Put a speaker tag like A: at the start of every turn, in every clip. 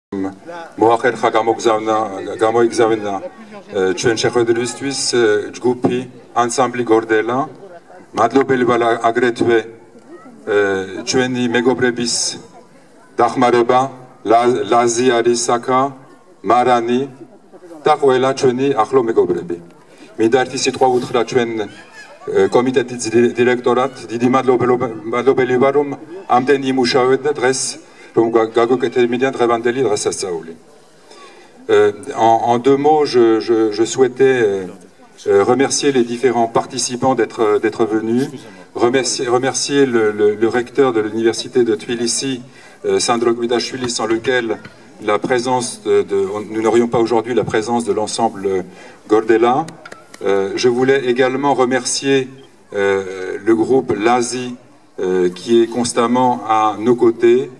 A: მოახერხა გამოიგზავნა ჩვენ შეხვედრისთვის ჯგუფი ანსამბლი გორდელა. მადლობელი ვარ აგრეთვე ჩვენი მეგობრების დახმარება, ლაზი არის აქა, მარანი და ყველა ჩვენი ახლო მეგობრები. მინდა ერთი სიტყვა უთხრა ჩვენ კომიტეტის დირექტორად. დიდი მადლობელი ვარ რომ ამდენი იმუშავეთ და დღეს En deux mots, je souhaitais remercier les différents participants d'être venus, remercier le recteur de l'université de Tbilissi, Sandro Guidashvili, sans lequel nous n'aurions pas aujourd'hui la présence de l'ensemble Gordela. Je voulais également remercier le groupe Lazi qui est constamment à nos côtés,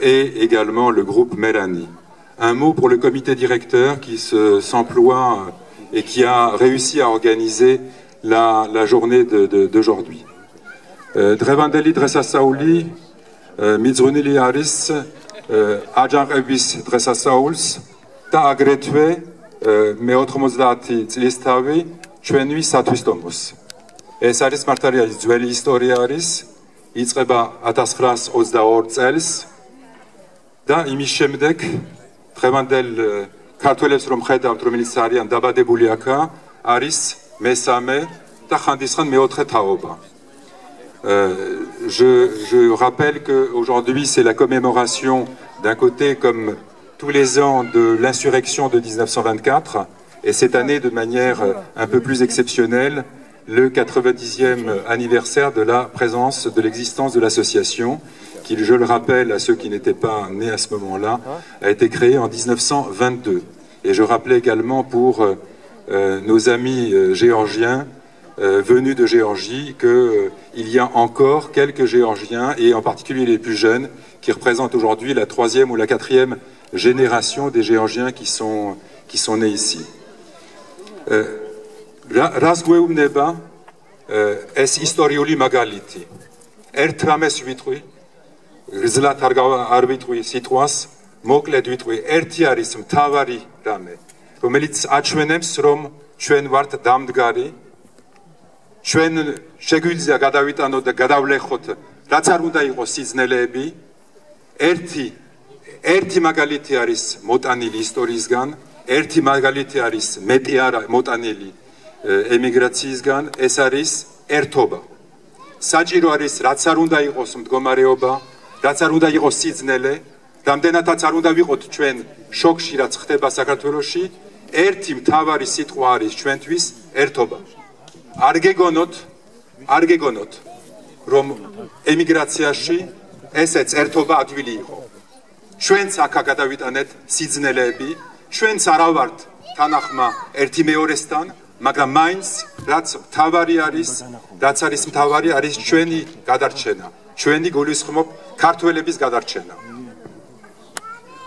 A: et également le groupe Melanie. Un mot pour le comité directeur qui s'emploie et qui a réussi à organiser la journée d'aujourd'hui. Drevandeli Dressasauli, Mizrunili Aris, Ajanrebis Dressasauls, Ta agretve, Meotromozlati Tzlistavi, Chuenui Satwistomos. Es Aris Martaria, Zueli Historia Aris, Itzreba Atasfras Ozdaor Zels, და იმის შემდეგ დღევანდელ ქართველებს რომ ხედავთ რომელიც არიან დაბადებული აქა არის მესამე და ხანდისხან მეოთხე თაობა. Je rappelle qu'aujourd'hui c'est la commémoration d'un côté comme tous les ans de l'insurrection de 1924 et cette année de manière un peu plus exceptionnelle le 90e anniversaire de la présence de l'existence de l'association qui, je le rappelle à ceux qui n'étaient pas nés à ce moment-là, a été créé en 1922. Et je rappelais également pour nos amis géorgiens venus de Géorgie qu'il y a encore quelques Géorgiens, et en particulier les plus jeunes, qui représentent aujourd'hui la 3e ou la 4e génération des Géorgiens qui sont nés ici. Razgueumneba es historiuli magaliti. Ertrames vitui. Რძლად არ ვიტყვი სიტყვას, მოკლედ ვიტყვი, ერთი არის მთავარი რამე, რომელიც აჩვენებს, რომ ჩვენ ვართ დამდგარი, ჩვენ შეგვიძლია გადავიტანოთ და გადავლეხოთ, რაც არ უნდა იყოს სიძნელეები. ერთი მაგალითი არის მოტანილი ისტორიისგან, ერთი მაგალითი არის მეტი არა მოტანილი ემიგრაციისგან, ეს არის ერთობა. საჭირო არის, რაც არ უნდა იყოს მდგომარეობა, რაც არ უნდა იყოს სიძნელე, რამდენადაც არ უნდა ვიყოთ ჩვენ შოკში, რაც ხდება საქართველოში, ერთი მთავარი სიტყვა არის ჩვენთვის ერთობა. არ გეგონოთ, რომ ემიგრაციაში ესეც ერთობა ადვილი იყო. ჩვენც აქა გადავიტანეთ სიძნელეები, ჩვენც არა ვართ თანახმა ერთი მეორესთან, მაგრამ მაინც რაც მთავარი არის ჩვენი გადარჩენა.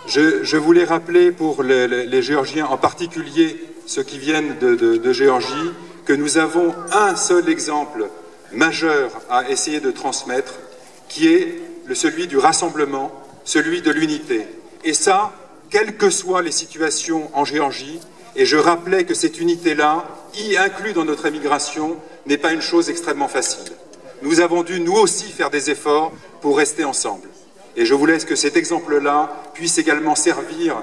A: Je voulais rappeler pour les Géorgiens, en particulier ceux qui viennent de Géorgie, que nous avons un seul exemple majeur à essayer de transmettre, qui est celui du rassemblement, celui de l'unité. Et ça, quelles que soient les situations en Géorgie, et je rappelais que cette unité-là, y inclus dans notre émigration, n'est pas une chose extrêmement facile. Nous avons dû, nous aussi, faire des efforts pour rester ensemble. Et je voulais que cet exemple-là puisse également servir,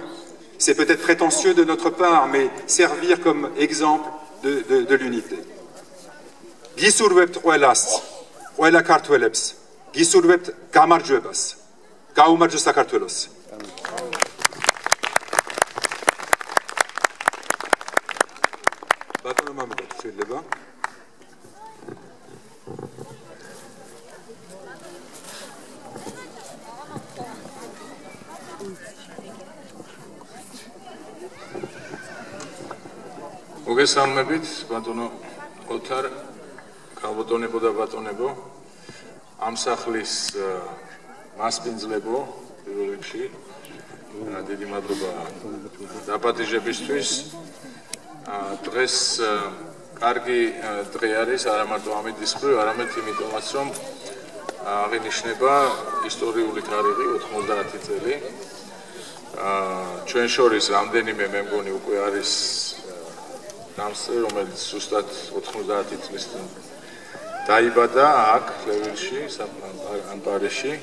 A: c'est peut-être prétentieux de notre part, mais servir comme exemple de l'unité. Gisurvept qoelas, qoela kartvelebs, gisurvept gamarjvebas, gaumarjvs sakartvelos. Batono mamedat, შეიძლება?
B: მოგესალმებით, ბატონო ოთარ, ქალბატონებო და ბატონებო, ამ სახლის მასპინძლებო, პირველ რიგში, დიდი მადლობა დაპატიჟებისთვის. დღეს კარგი დღე არის, არა მარტო ამის მხრივ, არამედ იმიტომაც, რომ აღინიშნება ისტორიული თარიღი 90 წელი. ჩვენ შორის რამდენიმე მე მგონი უკვე არის დამსწრე, რომელიც ზუსტად 90 წლის წინ დაიბადა აქ ლევილში, ან პარიზში.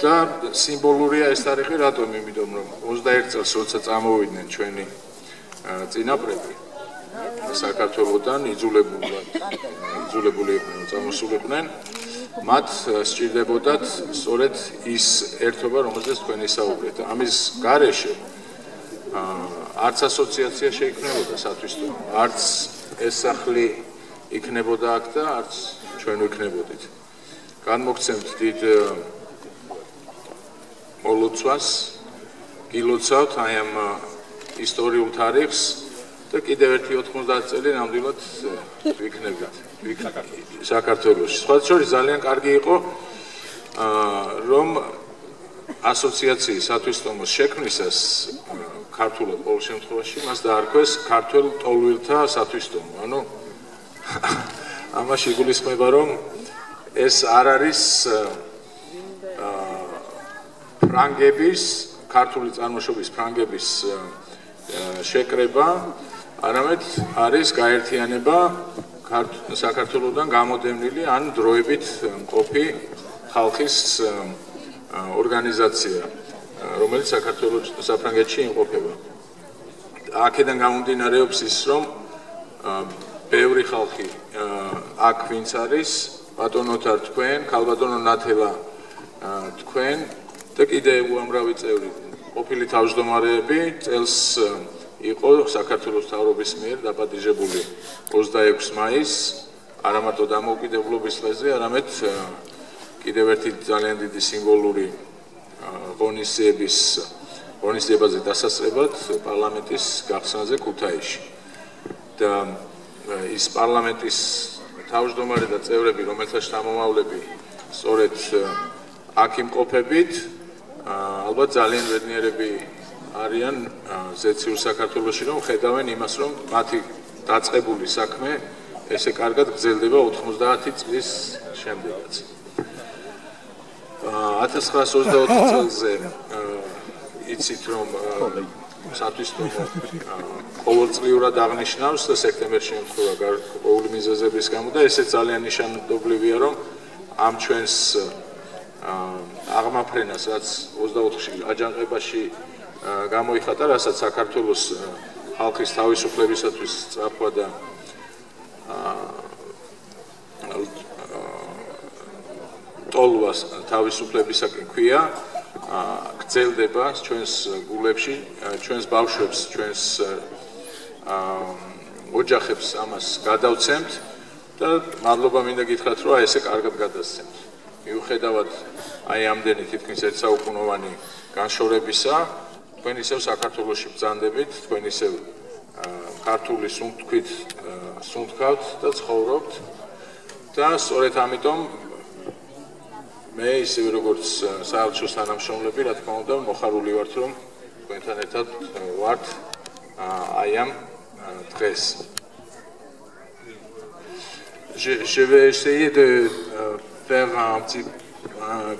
B: და სიმბოლურია ეს თარიღი რატომ? იმიტომ რომ 21 წელს როცა წამოვიდნენ ჩვენი წინაპრები საქართველოსდან იძულებული იყვნენ, წამოსულიყვნენ, მათ სჭირდებოდათ სწორედ ის ერთობა, რომელზეც თქვენ ისაუბრეთ. ამის გარეშე არც ასოციაცია შეიქმნებოდა სათვისტომო, არც ეს სახლი იქნებოდა აქ და არც ჩვენ ვიქნებოდით. განმოგცემთ დიდ მოლოცვას, გილოცავთ აი ამ ისტორიულ თარიღს და კიდევ ერთი 90 წელი ნამდვილად ვიქნებით საქართველოში. სხვათა შორის ძალიან კარგი იყო, რომ ასოციაციის სათვისტომოს შექმნისას ქართულად ყოველ შემთხვევაში მას დაარქვეს ქართველ ტოლვილთა სათვისტომო. ანუ ამაში იგულისხმება, რომ ეს არ არის ფრანგების, ქართული წარმოშობის ფრანგების შეკრება, არამედ არის გაერთიანება საქართველოსდან გამოდევნილი ან დროებით მყოფი ხალხის ორგანიზაცია, რომელიც საფრანგეთში იმყოფება. აქედან გამომდინარეობს ის, რომ ბევრი ხალხი აქ ვინც არის, ბატონო თარ თქვენ, ქალბატონო ნათელა თქვენ და კიდევ უამრავი წევრი ყოფილი თავმჯდომარეები წელს იყო საქართველოს მთავრობის მიერ დაპატიჟებული 26 მაისს, არა მარტო დამოუკიდებლობის დღეზე, არამედ კიდევ ერთი ძალიან დიდი სიმბოლური ღონისძიებაზე დასასწრებად პარლამენტის გახსნაზე ქუთაისში. და ის პარლამენტის თავმჯდომარე და წევრები, რომელთა შთამომავლები სწორედ აქ იმყოფებით, ალბათ ძალიან ბედნიერები არიან ზეციურ საქართველოში, რომ ხედავენ იმას, რომ მათი დაწყებული საქმე ესე კარგად გრძელდება 90 წლის შემდეგაც. 1924 წელზე იცით, რომ სათვისტომო ყოველწლიურად აღნიშნავს და სექტემბერში ემთხვევა გარკვეული მიზეზების გამო და ესეც ძალიან ნიშანდობლივია, რომ ამ ჩვენს აღმაფრენას, რაც 24-ში აჯანყებაში გამოიხატა, რასაც საქართველოს ხალხის თავისუფლებისათვის სწრაფვა და ტოლვას თავისუფლებისაკენ ქვია, გრძელდება ჩვენს გულებში, ჩვენს ბავშვებს, ჩვენს ოჯახებს ამას გადავცემთ და მადლობა მინდა გითხრათ, რომ აი ესე კარგად გადასცემთ. მიუხედავად აი ამდენი თითქმის ერთსაუკუნოვანი განშორებისა, თქვენ ისევ საქართველოში ბრძანდებით, თქვენ ისევ ქართული სუნთქვით სუნთქავთ და ცხოვრობთ და სწორედ ამიტომ მე ისევე როგორც საელჩოს თანამშრომლები, რა თქმა უნდა, მოხარული ვართ, რომ თქვენთან ერთად ვართ აი ამ დღეს. Je vais essayer de faire un petit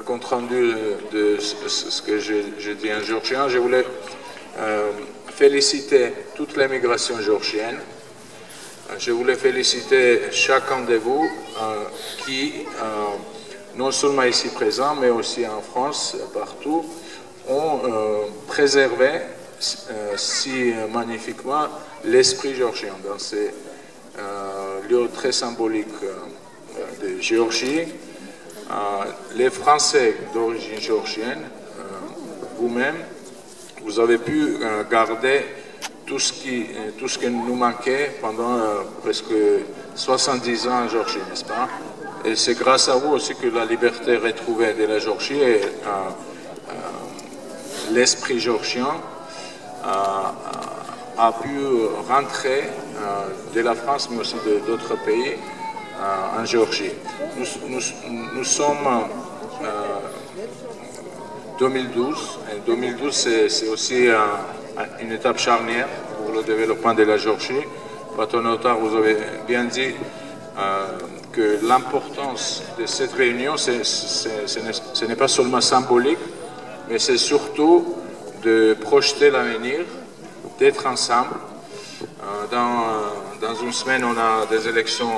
B: compte rendu de ce que j'ai dit en géorgien. Je voulais féliciter toute l'immigration géorgienne. Je voulais féliciter chacun de vous qui, non seulement ici présents, mais aussi en France, partout, ont préservé si magnifiquement l'esprit géorgien dans ces lieux très symboliques de Géorgie. Les Français d'origine géorgienne, vous-même, vous avez pu garder tout ce qui nous manquait pendant presque 70 ans en Géorgie, n'est-ce pas? Et c'est grâce à vous aussi que la liberté retrouvée de la Géorgie et l'esprit géorgien a pu rentrer de la France, mais aussi d'autres pays en Géorgie. Nous sommes 2012. Et 2012, c'est aussi une étape charnière pour le développement de la Géorgie. Patonota, vous avez bien dit que l'importance de cette réunion, ce n'est pas seulement symbolique, mais c'est surtout de projeter l'avenir, d'être ensemble. Dans une semaine, on a des élections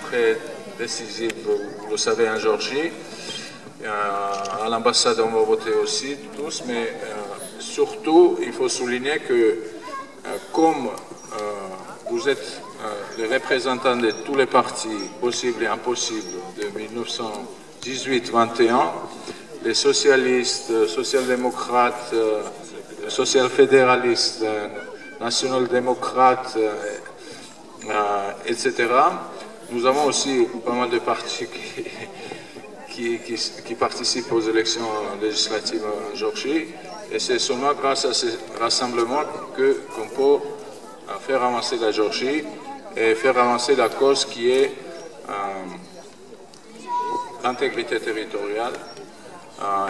B: très décisives, vous le savez, en Géorgie. À l'ambassade, on va voter aussi tous, mais surtout, il faut souligner que comme vous êtes les représentants de tous les partis possibles et impossibles de 1918-21, les socialistes, social-démocrates, social-fédéralistes, national-démocrates, etc. Nous avons aussi pas mal de partis qui participent aux élections législatives en Géorgie. Et c'est seulement grâce à ces rassemblements qu'on peut faire avancer la Géorgie et faire avancer la cause qui est l'intégrité territoriale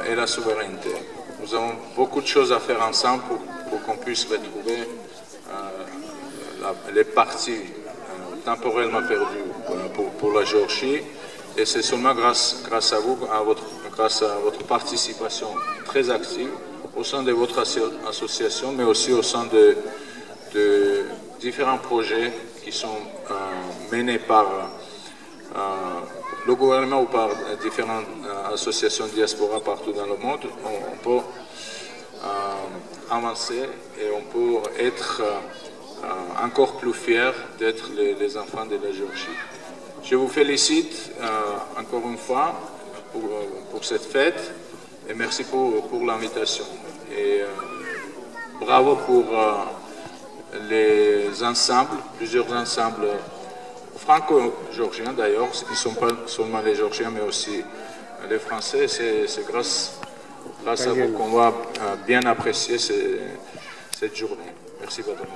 B: et la souveraineté. Nous avons beaucoup de choses à faire ensemble pour qu'on puisse retrouver les parties temporellement perdues pour la Géorgie. Et c'est seulement grâce à vous, grâce à votre participation très active au sein de votre association, mais aussi au sein de différents projets qui sont menés par le gouvernement ou par différentes associations de diaspora partout dans le monde. On peut avancer et on peut être encore plus fiers d'être les enfants de la Géorgie. Je vous félicite encore une fois pour cette fête et merci pour l'invitation. Et bravo pour les ensembles, plusieurs ensembles franco-géorgiens d'ailleurs, ils ne sont pas seulement les Géorgiens mais aussi les Français. C'est grâce à vous qu'on va bien apprécier cette journée. Merci beaucoup.